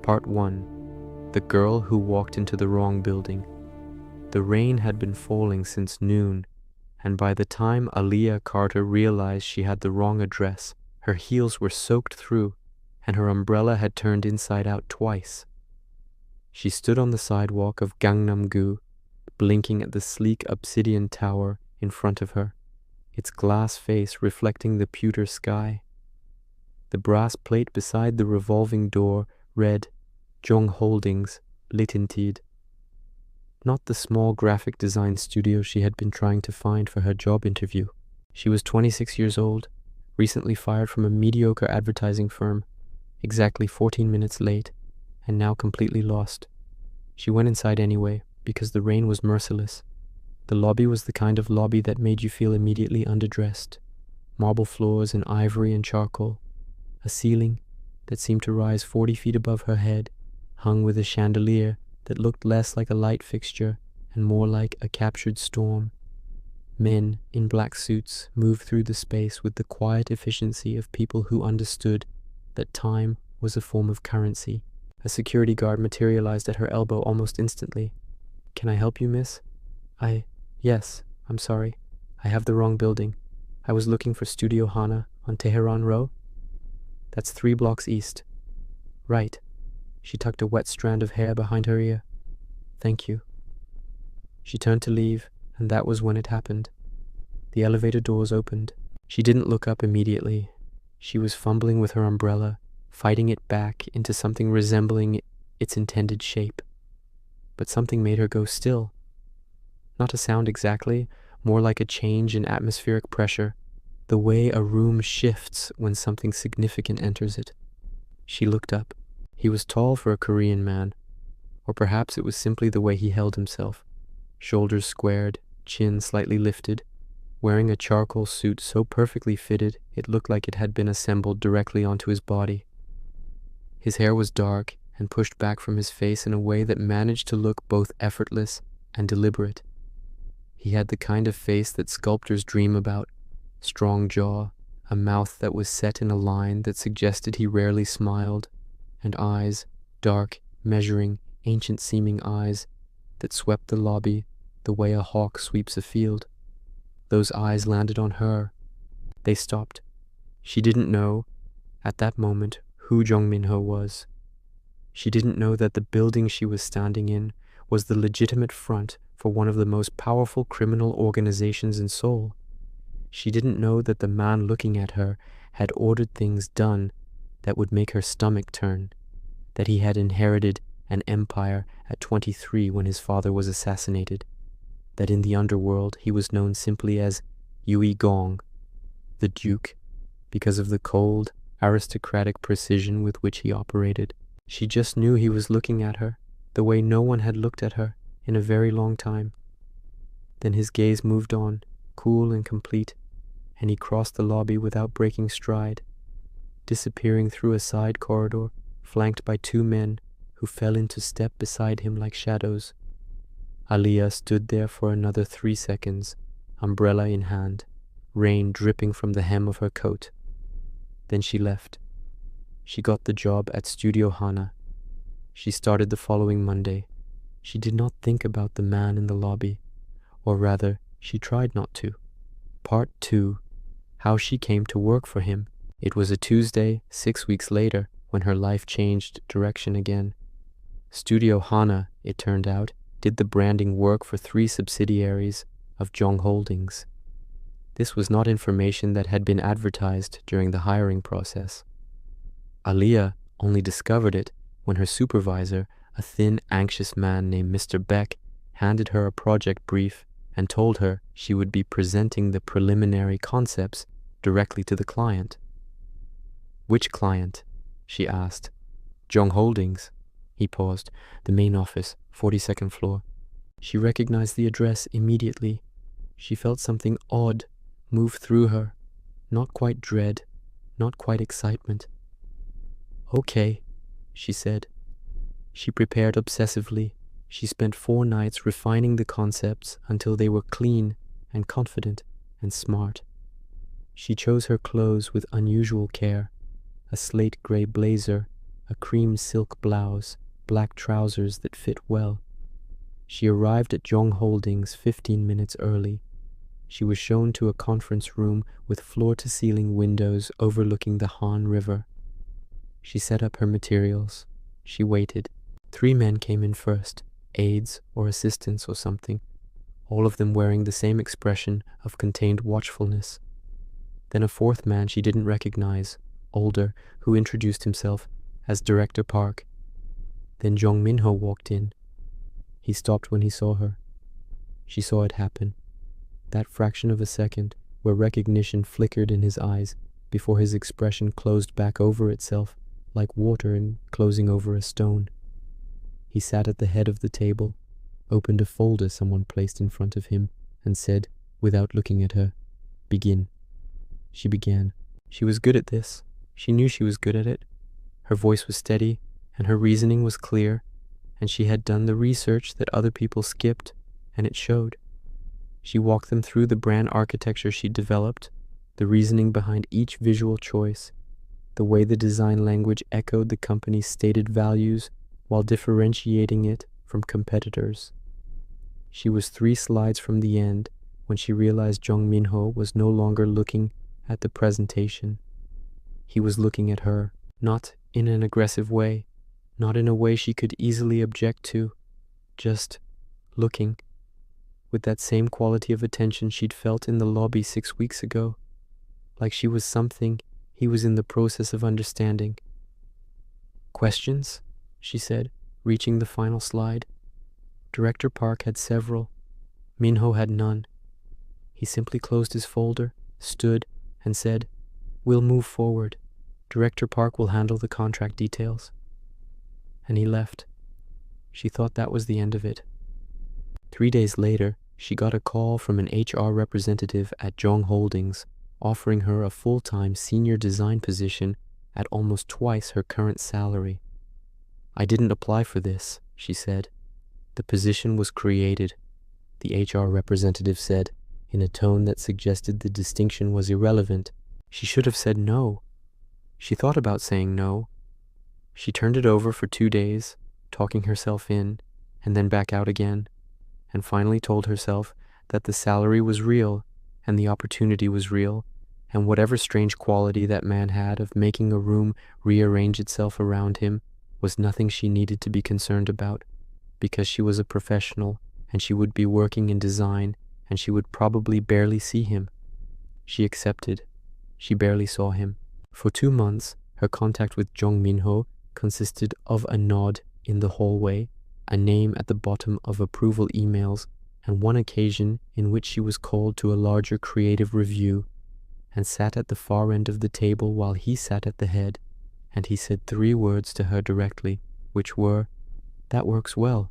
Part 1. The Girl Who Walked into the Wrong Building. The rain had been falling since noon, and by the time Aaliyah Carter realized she had the wrong address, her heels were soaked through, and her umbrella had turned inside out twice. She stood on the sidewalk of Gangnam-gu, blinking at the sleek obsidian tower in front of her, its glass face reflecting the pewter sky. The brass plate beside the revolving door read, Jong Holdings, Litintid. Not the small graphic design studio she had been trying to find for her job interview. She was 26 years old, recently fired from a mediocre advertising firm, exactly 14 minutes late, and now completely lost. She went inside anyway, because the rain was merciless. The lobby was the kind of lobby that made you feel immediately underdressed. Marble floors in ivory and charcoal. A ceiling that seemed to rise 40 feet above her head, hung with a chandelier that looked less like a light fixture and more like a captured storm. Men in black suits moved through the space with the quiet efficiency of people who understood that time was a form of currency. A security guard materialized at her elbow almost instantly. "Can I help you, miss?" Yes, I'm sorry. I have the wrong building. I was looking for Studio Hana on Tehran Row." "That's 3 blocks east." "Right." She tucked a wet strand of hair behind her ear. "Thank you." She turned to leave, and that was when it happened. The elevator doors opened. She didn't look up immediately. She was fumbling with her umbrella, fighting it back into something resembling its intended shape. But something made her go still. Not a sound exactly, more like a change in atmospheric pressure, the way a room shifts when something significant enters it. She looked up. He was tall for a Korean man, or perhaps it was simply the way he held himself, shoulders squared, chin slightly lifted, wearing a charcoal suit so perfectly fitted it looked like it had been assembled directly onto his body. His hair was dark and pushed back from his face in a way that managed to look both effortless and deliberate. He had the kind of face that sculptors dream about, strong jaw, a mouth that was set in a line that suggested he rarely smiled, and eyes, dark, measuring, ancient-seeming eyes that swept the lobby the way a hawk sweeps a field. Those eyes landed on her. They stopped. She didn't know, at that moment, who Jong Min-ho was. She didn't know that the building she was standing in was the legitimate front for one of the most powerful criminal organizations in Seoul. She didn't know that the man looking at her had ordered things done that would make her stomach turn, that he had inherited an empire at 23 when his father was assassinated, that in the underworld he was known simply as Yui Gong, the Duke, because of the cold, aristocratic precision with which he operated. She just knew he was looking at her, the way no one had looked at her in a very long time. Then his gaze moved on, cool and complete, and he crossed the lobby without breaking stride, disappearing through a side corridor flanked by 2 men who fell into step beside him like shadows. Aaliyah stood there for another 3 seconds, umbrella in hand, rain dripping from the hem of her coat. Then she left. She got the job at Studio Hana. She started the following Monday. She did not think about the man in the lobby, or rather, she tried not to. Part 2. How she came to work for him. It was a Tuesday, 6 weeks later, when her life changed direction again. Studio Hana, it turned out, did the branding work for 3 subsidiaries of Jong Holdings. This was not information that had been advertised during the hiring process. Aaliyah only discovered it when her supervisor, a thin, anxious man named Mr. Beck, handed her a project brief and told her she would be presenting the preliminary concepts directly to the client. "Which client?" she asked. "Jong Holdings." He paused. "The main office, 42nd floor." She recognized the address immediately. She felt something odd move through her, not quite dread, not quite excitement. "Okay," she said. She prepared obsessively. She spent 4 nights refining the concepts until they were clean and confident and smart. She chose her clothes with unusual care, a slate gray blazer, a cream silk blouse, black trousers that fit well. She arrived at Jong Holdings 15 minutes early. She was shown to a conference room with floor-to-ceiling windows overlooking the Han River. She set up her materials. She waited. 3 men came in first, aides or assistants or something, all of them wearing the same expression of contained watchfulness. Then a 4th man she didn't recognize, older, who introduced himself as Director Park. Then Jong Minho walked in. He stopped when he saw her. She saw it happen. That fraction of a second where recognition flickered in his eyes before his expression closed back over itself like water closing over a stone. He sat at the head of the table, opened a folder someone placed in front of him, and said, without looking at her, "Begin." She began. She was good at this. She knew she was good at it. Her voice was steady, and her reasoning was clear, and she had done the research that other people skipped, and it showed. She walked them through the brand architecture she'd developed, the reasoning behind each visual choice, the way the design language echoed the company's stated values while differentiating it from competitors. She was 3 slides from the end when she realized Jong Minho was no longer looking at the presentation. He was looking at her, not in an aggressive way, not in a way she could easily object to, just looking, with that same quality of attention she'd felt in the lobby 6 weeks ago, like she was something he was in the process of understanding. "Questions?" she said, reaching the final slide. Director Park had several. Minho had none. He simply closed his folder, stood, and said, "We'll move forward. Director Park will handle the contract details." And he left. She thought that was the end of it. 3 days later, she got a call from an HR representative at Jong Holdings offering her a full-time senior design position at almost twice her current salary. "I didn't apply for this," she said. "The position was created," the HR representative said, in a tone that suggested the distinction was irrelevant. She should have said no. She thought about saying no. She turned it over for 2 days, talking herself in, and then back out again, and finally told herself that the salary was real, and the opportunity was real, and whatever strange quality that man had of making a room rearrange itself around him was nothing she needed to be concerned about, because she was a professional, and she would be working in design, and she would probably barely see him. She accepted. She barely saw him. For 2 months, her contact with Jong Minho consisted of a nod in the hallway, a name at the bottom of approval emails, and one occasion in which she was called to a larger creative review and sat at the far end of the table while he sat at the head, and he said 3 words to her directly, which were, "That works well."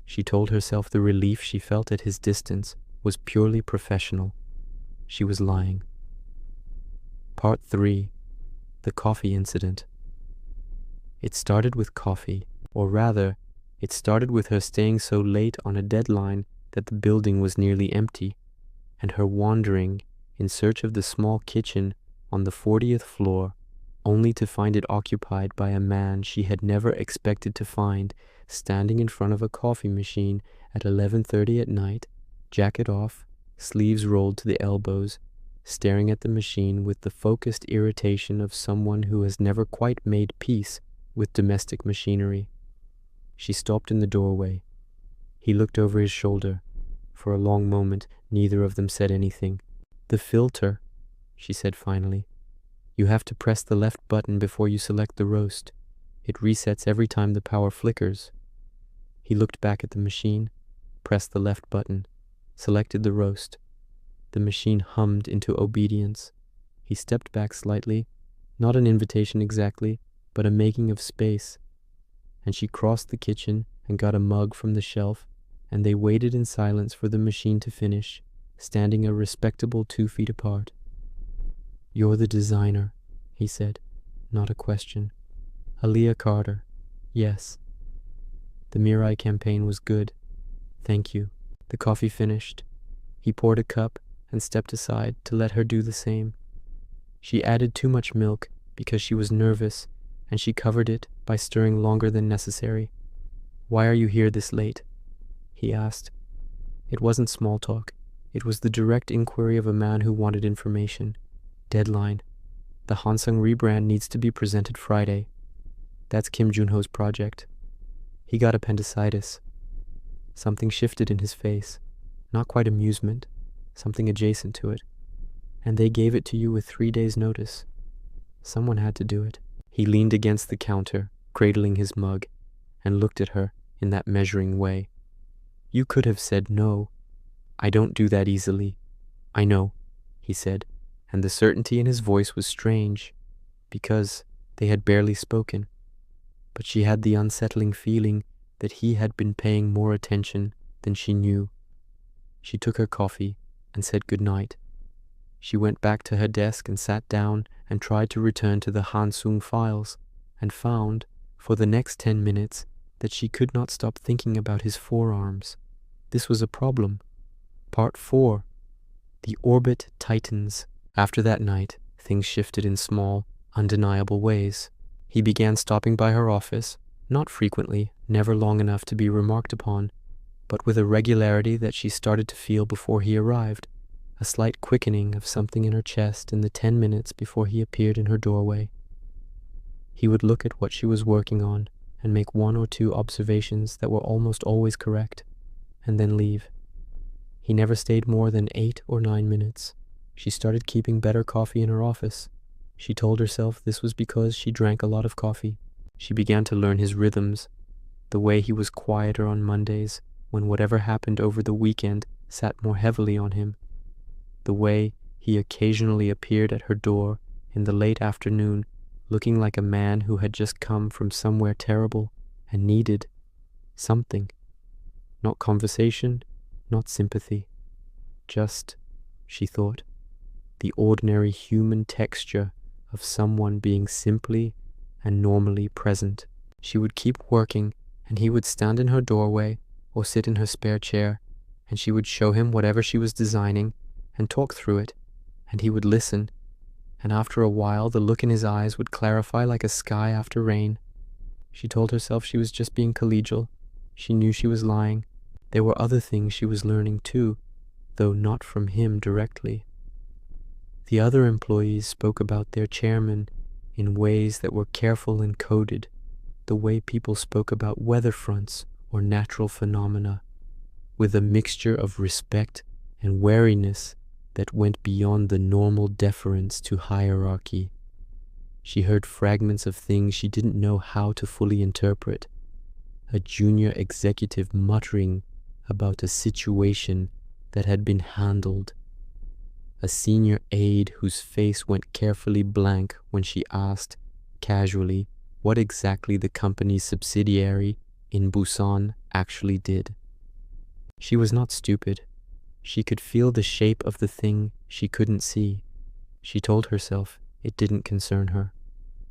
She told herself the relief she felt at his distance was purely professional. She was lying. Part 3. The Coffee Incident. It started with coffee, or rather, it started with her staying so late on a deadline that the building was nearly empty, and her wandering in search of the small kitchen on the 40th floor, only to find it occupied by a man she had never expected to find standing in front of a coffee machine at 11:30 at night, jacket off, sleeves rolled to the elbows, staring at the machine with the focused irritation of someone who has never quite made peace with domestic machinery. She stopped in the doorway. He looked over his shoulder. For a long moment, neither of them said anything. "The filter," she said finally. "You have to press the left button before you select the roast. It resets every time the power flickers." He looked back at the machine, pressed the left button, selected the roast. The machine hummed into obedience. He stepped back slightly, not an invitation exactly, but a making of space. And she crossed the kitchen and got a mug from the shelf, and they waited in silence for the machine to finish, standing a respectable 2 feet apart. "You're the designer," he said, not a question. "Aaliyah Carter. Yes. The Mirai campaign was good. Thank you." The coffee finished. He poured a cup and stepped aside to let her do the same. She added too much milk because she was nervous and she covered it by stirring longer than necessary. "Why are you here this late?" he asked. It wasn't small talk. It was the direct inquiry of a man who wanted information. Deadline. The Hansung rebrand needs to be presented Friday. That's Kim Junho's project. He got appendicitis. Something shifted in his face. Not quite amusement, something adjacent to it. And they gave it to you with 3 days' notice. Someone had to do it. He leaned against the counter, cradling his mug, and looked at her in that measuring way. "You could have said no. I don't do that easily." "I know," he said, and the certainty in his voice was strange, because they had barely spoken. But she had the unsettling feeling that he had been paying more attention than she knew. She took her coffee and said good night. She went back to her desk and sat down and tried to return to the Hansung files, and found, for the next 10 minutes, that she could not stop thinking about his forearms. This was a problem. Part 4. The orbit tightens. After that night, things shifted in small, undeniable ways. He began stopping by her office, not frequently, never long enough to be remarked upon, but with a regularity that she started to feel before he arrived, a slight quickening of something in her chest in the 10 minutes before he appeared in her doorway. He would look at what she was working on and make 1 or 2 observations that were almost always correct, and then leave. He never stayed more than 8 or 9 minutes. She started keeping better coffee in her office. She told herself this was because she drank a lot of coffee. She began to learn his rhythms, the way he was quieter on Mondays, when whatever happened over the weekend sat more heavily on him, the way he occasionally appeared at her door in the late afternoon, looking like a man who had just come from somewhere terrible and needed something. Not conversation, not sympathy. Just, she thought, the ordinary human texture of someone being simply and normally present. She would keep working, and he would stand in her doorway or sit in her spare chair, and she would show him whatever she was designing and talk through it, and he would listen, and after a while the look in his eyes would clarify like a sky after rain. She told herself she was just being collegial. She knew she was lying. There were other things she was learning too, though not from him directly. The other employees spoke about their chairman in ways that were careful and coded, the way people spoke about weather fronts or natural phenomena, with a mixture of respect and wariness that went beyond the normal deference to hierarchy. She heard fragments of things she didn't know how to fully interpret. A junior executive muttering about a situation that had been handled. A senior aide whose face went carefully blank when she asked, casually, what exactly the company's subsidiary in Busan actually did. She was not stupid. She could feel the shape of the thing she couldn't see. She told herself it didn't concern her.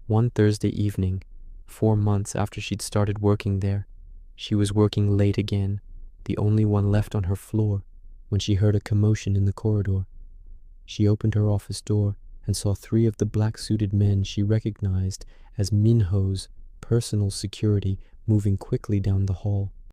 One Thursday evening, 4 months after she'd started working there, she was working late again, the only one left on her floor, when she heard a commotion in the corridor. She opened her office door and saw 3 of the black-suited men she recognized as Minho's personal security moving quickly down the hall.